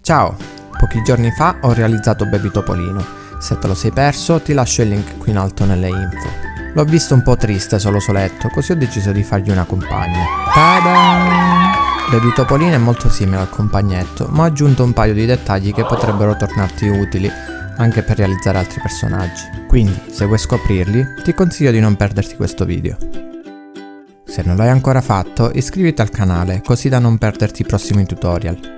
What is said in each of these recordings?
Ciao! Pochi giorni fa ho realizzato Baby Topolino. Se te lo sei perso, ti lascio il link qui in alto nelle info. L'ho visto un po' triste, solo soletto, così ho deciso di fargli una compagna. Tada! Baby Topolino è molto simile al compagnetto, ma ho aggiunto un paio di dettagli che potrebbero tornarti utili anche per realizzare altri personaggi. Quindi, se vuoi scoprirli, ti consiglio di non perderti questo video. Se non l'hai ancora fatto, iscriviti al canale, così da non perderti i prossimi tutorial.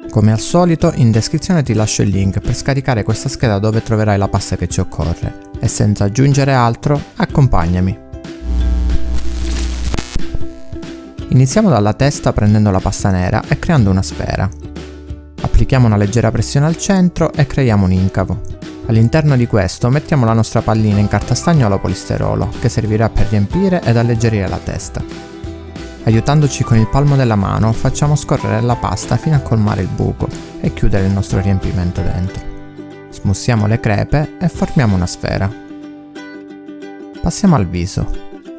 Come al solito, in descrizione ti lascio il link per scaricare questa scheda dove troverai la pasta che ci occorre. E senza aggiungere altro, accompagnami. Iniziamo dalla testa prendendo la pasta nera e creando una sfera. Applichiamo una leggera pressione al centro e creiamo un incavo. All'interno di questo mettiamo la nostra pallina in carta stagnola o polisterolo, che servirà per riempire ed alleggerire la testa. Aiutandoci con il palmo della mano facciamo scorrere la pasta fino a colmare il buco e chiudere il nostro riempimento dentro. Smussiamo le crepe e formiamo una sfera. Passiamo al viso.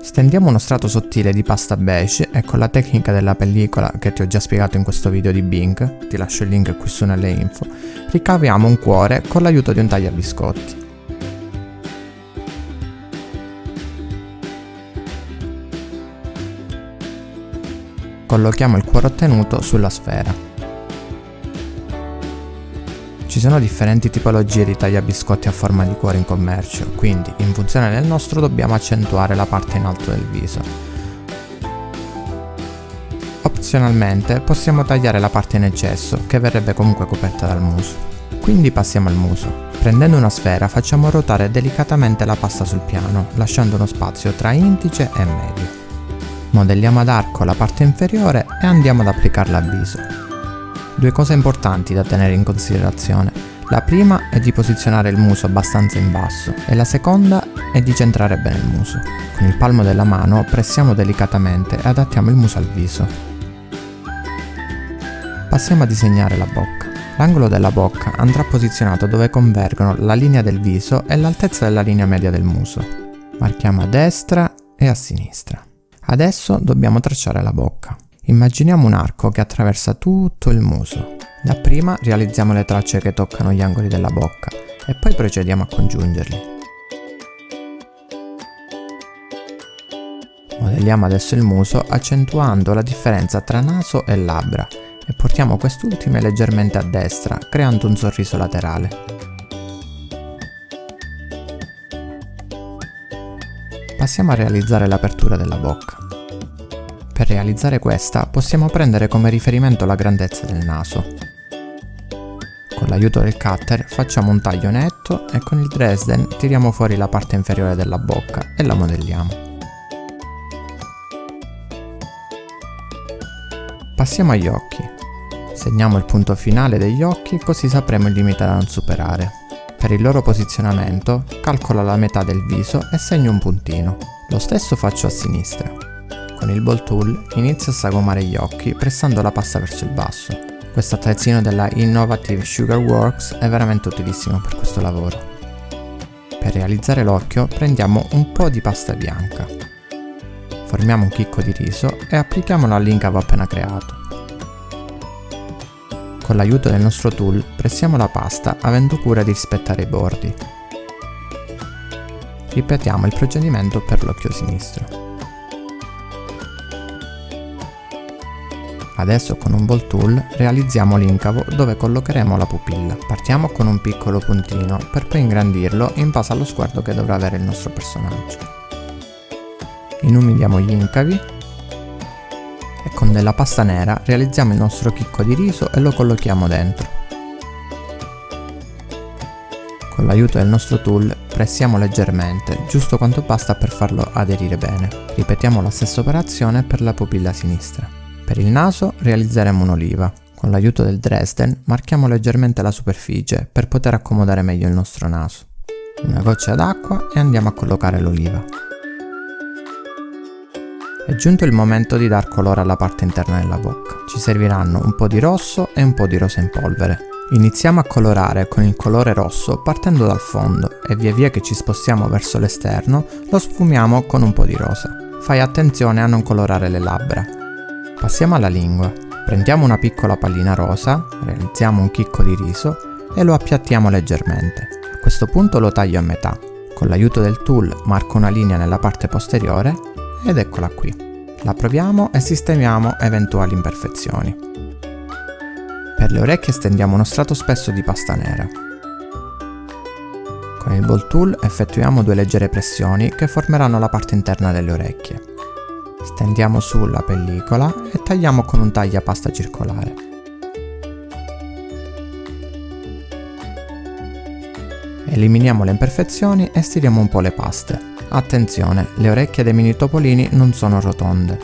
Stendiamo uno strato sottile di pasta beige e con la tecnica della pellicola che ti ho già spiegato in questo video di Bing, ti lascio il link qui su nelle info, ricaviamo un cuore con l'aiuto di un tagliabiscotti. Collochiamo il cuore ottenuto sulla sfera. Ci sono differenti tipologie di tagliabiscotti a forma di cuore in commercio, quindi in funzione del nostro dobbiamo accentuare la parte in alto del viso. Opzionalmente possiamo tagliare la parte in eccesso, che verrebbe comunque coperta dal muso. Quindi passiamo al muso. Prendendo una sfera facciamo ruotare delicatamente la pasta sul piano, lasciando uno spazio tra indice e medio. Modelliamo ad arco la parte inferiore e andiamo ad applicarla al viso. Due cose importanti da tenere in considerazione. La prima è di posizionare il muso abbastanza in basso e la seconda è di centrare bene il muso. Con il palmo della mano pressiamo delicatamente e adattiamo il muso al viso. Passiamo a disegnare la bocca. L'angolo della bocca andrà posizionato dove convergono la linea del viso e l'altezza della linea media del muso. Marchiamo a destra e a sinistra. Adesso dobbiamo tracciare la bocca. Immaginiamo un arco che attraversa tutto il muso. Dapprima realizziamo le tracce che toccano gli angoli della bocca e poi procediamo a congiungerli. Modelliamo adesso il muso accentuando la differenza tra naso e labbra e portiamo quest'ultime leggermente a destra creando un sorriso laterale. Passiamo a realizzare l'apertura della bocca. Per realizzare questa possiamo prendere come riferimento la grandezza del naso. Con l'aiuto del cutter facciamo un taglio netto e con il Dresden tiriamo fuori la parte inferiore della bocca e la modelliamo. Passiamo agli occhi. Segniamo il punto finale degli occhi così sapremo il limite da non superare. Per il loro posizionamento calcolo la metà del viso e segno un puntino. Lo stesso faccio a sinistra. Con il ball tool inizio a sagomare gli occhi pressando la pasta verso il basso. Questo attrezzino della Innovative Sugar Works è veramente utilissimo per questo lavoro. Per realizzare l'occhio prendiamo un po' di pasta bianca. Formiamo un chicco di riso e applichiamolo all'incavo appena creato. Con l'aiuto del nostro tool pressiamo la pasta avendo cura di rispettare i bordi. Ripetiamo il procedimento per l'occhio sinistro. Adesso con un ball tool realizziamo l'incavo dove collocheremo la pupilla. Partiamo con un piccolo puntino per poi ingrandirlo in base allo sguardo che dovrà avere il nostro personaggio. Inumidiamo gli incavi. E con della pasta nera realizziamo il nostro chicco di riso e lo collochiamo dentro. Con l'aiuto del nostro tool pressiamo leggermente, giusto quanto basta per farlo aderire bene. Ripetiamo la stessa operazione per la pupilla sinistra. Per il naso realizzeremo un'oliva. Con l'aiuto del Dresden marchiamo leggermente la superficie per poter accomodare meglio il nostro naso. Una goccia d'acqua e andiamo a collocare l'oliva. È giunto il momento di dar colore alla parte interna della bocca. Ci serviranno un po' di rosso e un po' di rosa in polvere. Iniziamo a colorare con il colore rosso partendo dal fondo e via via che ci spostiamo verso l'esterno lo sfumiamo con un po' di rosa. Fai attenzione a non colorare le labbra. Passiamo alla lingua. Prendiamo una piccola pallina rosa, realizziamo un chicco di riso e lo appiattiamo leggermente. A questo punto lo taglio a metà. Con l'aiuto del tool marco una linea nella parte posteriore ed eccola qui. La proviamo e sistemiamo eventuali imperfezioni. Per le orecchie stendiamo uno strato spesso di pasta nera. Con il ball tool effettuiamo 2 leggere pressioni che formeranno la parte interna delle orecchie. Stendiamo su la pellicola e tagliamo con un tagliapasta circolare. Eliminiamo le imperfezioni e stiriamo un po' le paste. Attenzione, le orecchie dei mini topolini non sono rotonde.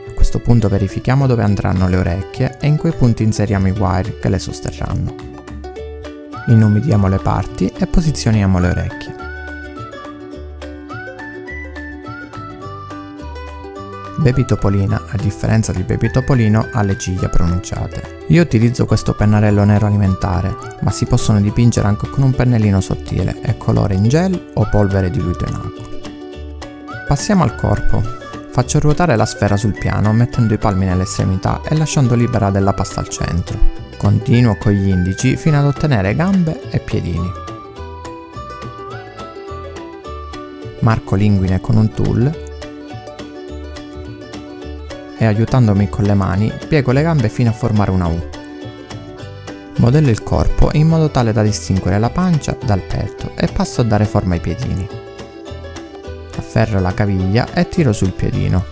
A questo punto verifichiamo dove andranno le orecchie e in quei punti inseriamo i wire che le sosterranno. Inumidiamo le parti e posizioniamo le orecchie. Baby Topolina, a differenza di Baby Topolino, ha le ciglia pronunciate. Io utilizzo questo pennarello nero alimentare, ma si possono dipingere anche con un pennellino sottile e colore in gel o polvere diluito in acqua. Passiamo al corpo. Faccio ruotare la sfera sul piano mettendo i palmi nell'estremità e lasciando libera della pasta al centro. Continuo con gli indici fino ad ottenere gambe e piedini. Marco l'inguine con un tool e aiutandomi con le mani piego le gambe fino a formare una U. Modello il corpo in modo tale da distinguere la pancia dal petto e passo a dare forma ai piedini. Afferro la caviglia e tiro sul piedino.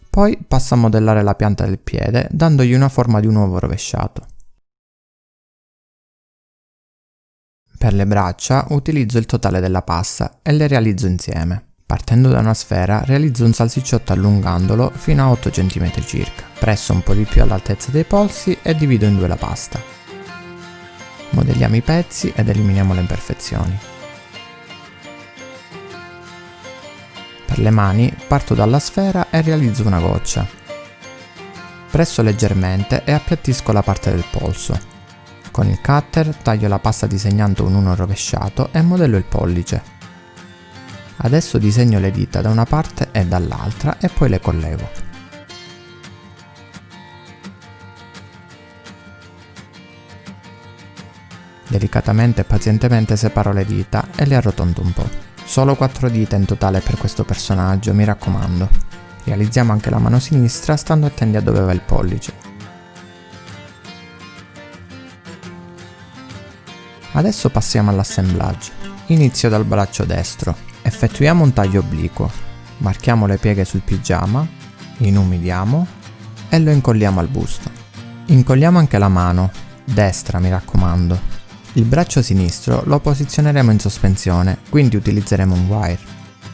Poi passo a modellare la pianta del piede dandogli una forma di un uovo rovesciato. Per le braccia utilizzo il totale della pasta e le realizzo insieme. Partendo da una sfera realizzo un salsicciotto allungandolo fino a 8 cm circa. Presso un po' di più all'altezza dei polsi e divido in 2 la pasta. Modelliamo i pezzi ed eliminiamo le imperfezioni. Per le mani parto dalla sfera e realizzo una goccia. Presso leggermente e appiattisco la parte del polso. Con il cutter taglio la pasta disegnando un 1 rovesciato e modello il pollice. Adesso disegno le dita da una parte e dall'altra e poi le collego. Delicatamente e pazientemente separo le dita e le arrotondo un po'. Solo 4 dita in totale per questo personaggio, mi raccomando. Realizziamo anche la mano sinistra stando attenti a dove va il pollice. Adesso passiamo all'assemblaggio. Inizio dal braccio destro. Effettuiamo un taglio obliquo, marchiamo le pieghe sul pigiama, inumidiamo e lo incolliamo al busto. Incolliamo anche la mano, destra mi raccomando. Il braccio sinistro lo posizioneremo in sospensione, quindi utilizzeremo un wire.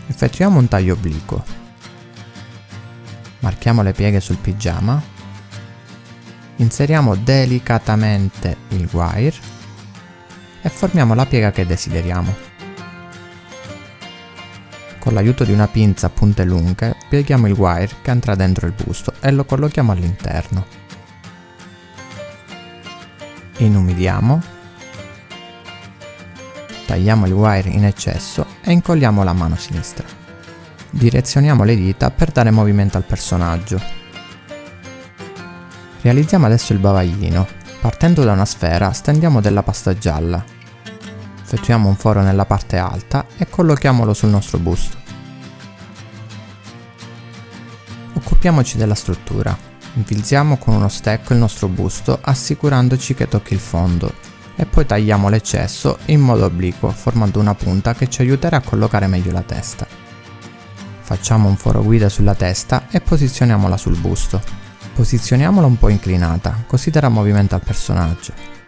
Effettuiamo un taglio obliquo. Marchiamo le pieghe sul pigiama, inseriamo delicatamente il wire e formiamo la piega che desideriamo. Con l'aiuto di una pinza a punte lunghe pieghiamo il wire che entra dentro il busto e lo collochiamo all'interno. Inumidiamo, tagliamo il wire in eccesso e incolliamo la mano sinistra. Direzioniamo le dita per dare movimento al personaggio. Realizziamo adesso il bavaglino. Partendo da una sfera stendiamo della pasta gialla. Effettuiamo un foro nella parte alta e collochiamolo sul nostro busto. Occupiamoci della struttura. Infilziamo con uno stecco il nostro busto assicurandoci che tocchi il fondo e poi tagliamo l'eccesso in modo obliquo formando una punta che ci aiuterà a collocare meglio la testa. Facciamo un foro guida sulla testa e posizioniamola sul busto. Posizioniamola un po' inclinata, così darà movimento al personaggio.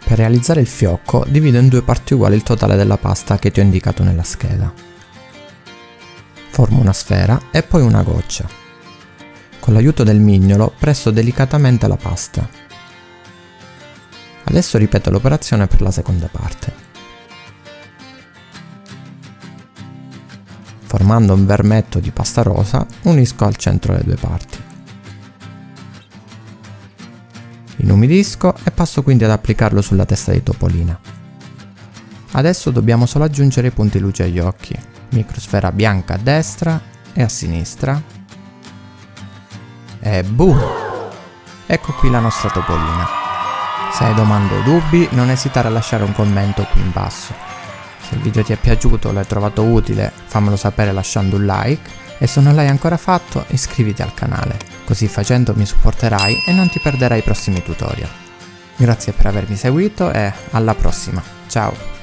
Per realizzare il fiocco divido in 2 parti uguali il totale della pasta che ti ho indicato nella scheda. Formo una sfera e poi una goccia. Con l'aiuto del mignolo presso delicatamente la pasta. Adesso ripeto l'operazione per la seconda parte. Formando un vermetto di pasta rosa, unisco al centro le 2 parti. Inumidisco e passo quindi ad applicarlo sulla testa di Topolina. Adesso dobbiamo solo aggiungere i punti luce agli occhi. Microsfera bianca a destra e a sinistra. E boom! Ecco qui la nostra topolina. Se hai domande o dubbi, non esitare a lasciare un commento qui in basso. Se il video ti è piaciuto o l'hai trovato utile, fammelo sapere lasciando un like e se non l'hai ancora fatto, iscriviti al canale. Così facendo mi supporterai e non ti perderai i prossimi tutorial. Grazie per avermi seguito e alla prossima. Ciao!